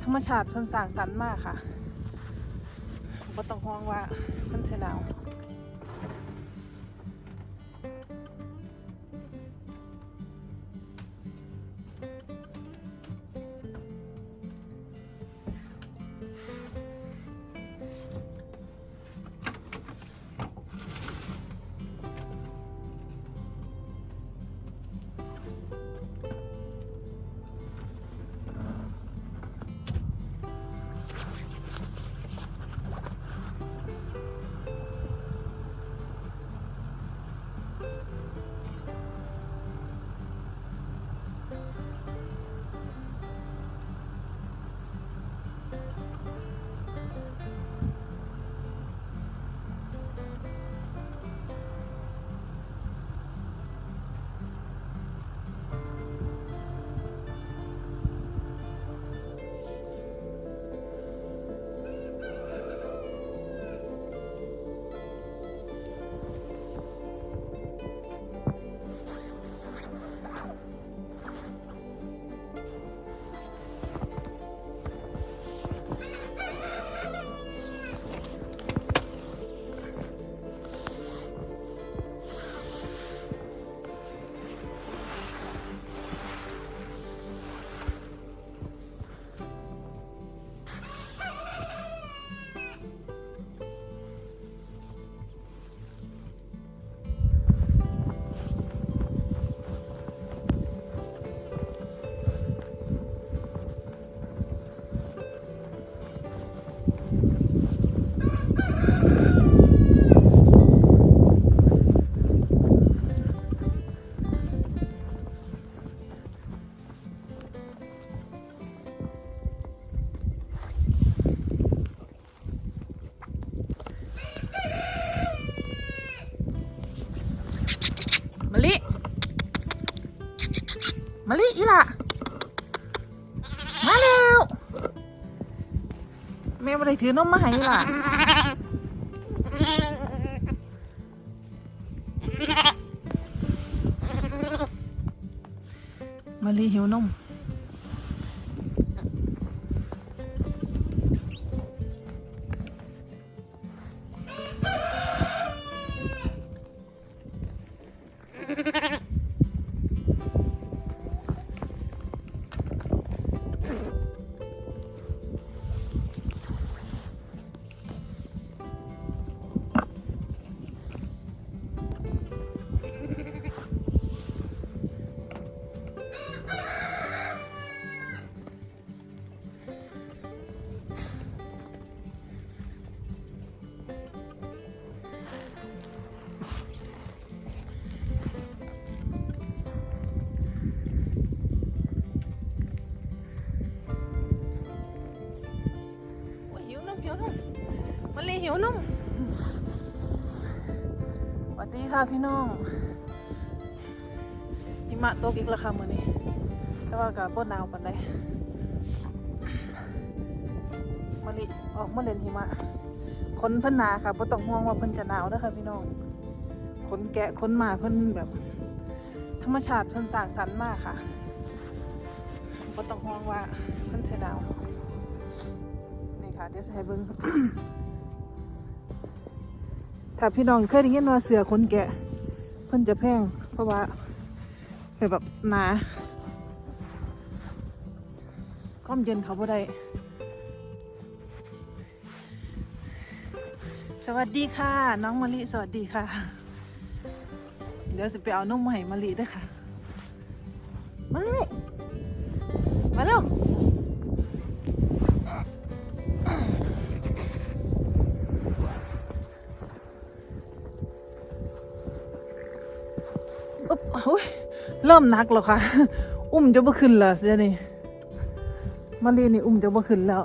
รรมชาติเพิ่นสร้างสรรค์มากค่ะบ่ต้องห่วงว่าเพิ่นสิหนาวมะลิอีหล่ะมาแล้วแม่บ่ได้ถือนมมาให้อีหล่ะมะลิหิวนมมะลิหิวนมสวัสดีค่ะพี่น้องหิมะตกอีกแล้วค่ะมื้อนี้แต่ว่าก็บ่หนาวปานใดมะลิออกมาเล่นหิมะขนเพิ่นหนาค่ะบ่ต้องห่วงว่าเพิ่นจะหนาวเด้อค่ะพี่น้องขนแกะขนหมาเพิ่นแบบธรรมชาติเพิ่นสร้างสรรค์มากค่ะบ่ต้องห่วงว่าเพิ่นจะหนาวนี่ค่ะเดี๋ยวจะให้เบิ่ง ถ้าพี่น้องเคยได้ยินว่าเสือขนแกะเพิ่นจะแพงเพราะว่าแบบหนาความเย็นเขาบ่ได้สวัสดีค่ะน้องมะลิสวัสดีค่ะเดี๋ยวจะไปเอานมมาให้มะลิด้วยค่ะมาเร็วเริ่มนักแล้วค่ะ อุ้มจะบ่ขึ้นแล้วเดี๋ยวนี้มะลินี่อุ้มจะบ่ขึ้นแล้ว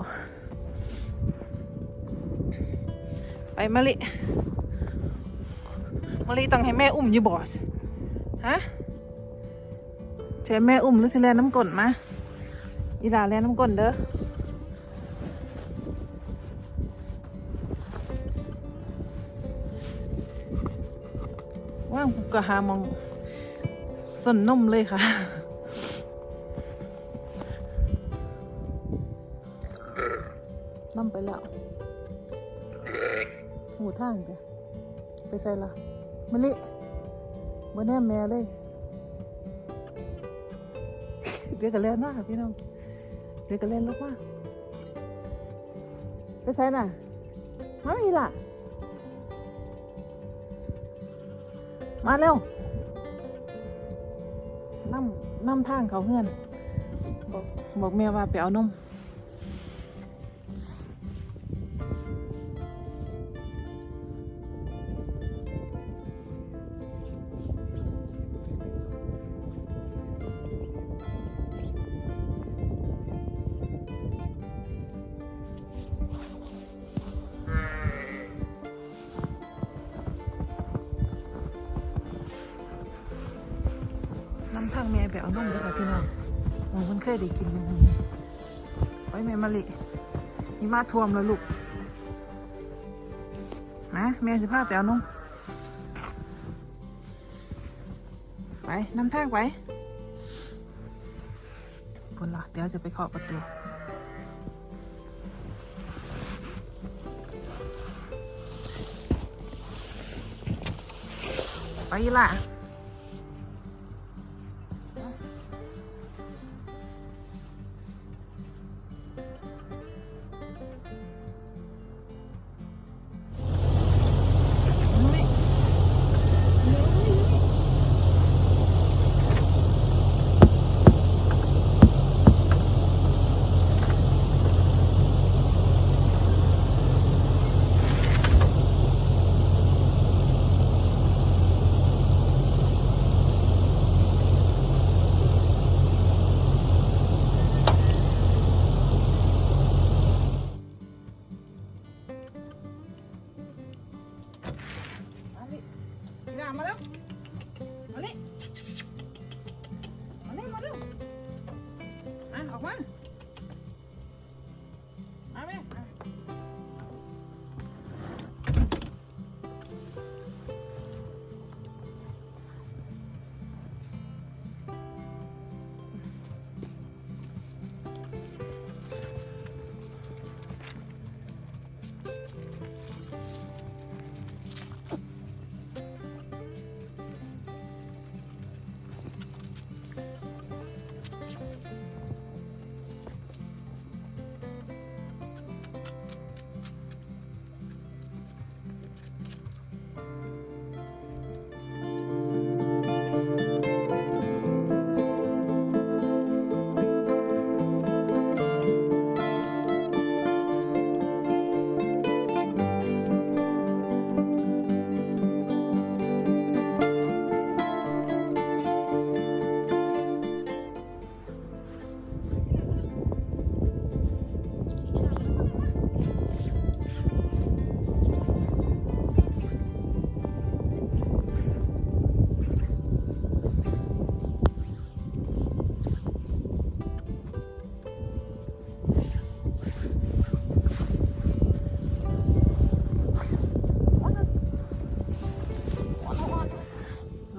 ไปมะลิต้องให้แม่อุ้มอยู่บ่ฮะใช้แม่อุ้มหรือสิแลน้ำก้นมาอีหลาแลน้ำก้นเด้อว่างกูก็หามองส้นนมเลยค่ะ แล้วหูทางจ้ะไปใส่ละมะลิบ่แน่แม่เลยเดี๋ยวก็เล่นมากค่ะพี่น้องเดี๋ยวก็เล่นลกมากไปใส่น่ะมาอีล่ะมาเร็วน้ำทางเขาเพื่อนบอกแม่ว่าไปเอานมน้ำทางแม่ไปเอานมเลยค่ะพี่น้องมันเคยได้กินอย่างนี้ไว้แม่มะลินี่มาท่วมแล้วลูกนะแม่สิพาไปเอานมไปน้ำทางไปพุ่นละเดี๋ยวจะไปเคาะประตูไปล่ะมาแล้วมาเลยมาเลยมาเร็วออกมาแม่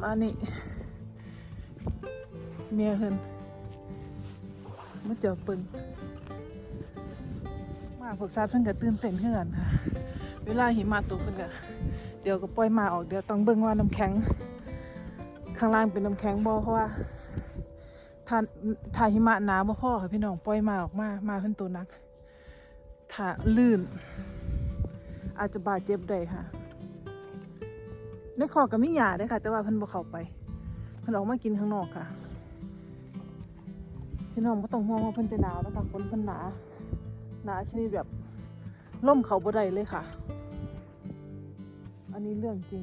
มานี่เมียเฮินมาเจอปึงมาพวกซาดเพิ่นก็ตื่นเต้นเฮือนค่ะเวลาหิมะตกเพิ่นก็เดี๋ยวก็ปล่อยมาออกเดี๋ยวต้องเบิ่งว่าน้ำแข็งข้างล่างเป็นน้ำแข็งบ่เพราะว่าถ้าหิมะหนาบ่พอค่ะพี่น้องปล่อยมาออกมาเพิ่นตัวนักถ้าลื่นอาจจะบาดเจ็บได้ค่ะในคอก็มีหญ้าด้วยค่ะแต่ว่าเพิ่นบ่เข้าไปเพิ่นออกมากินข้างนอกค่ะพี่น้องบ่ต้องห่วงว่าเพิ่นจะหนาวนะคะฝนเพิ่นหนาชนิดแบบล่มเขาบ่ได้เลยค่ะอันนี้เรื่องจริง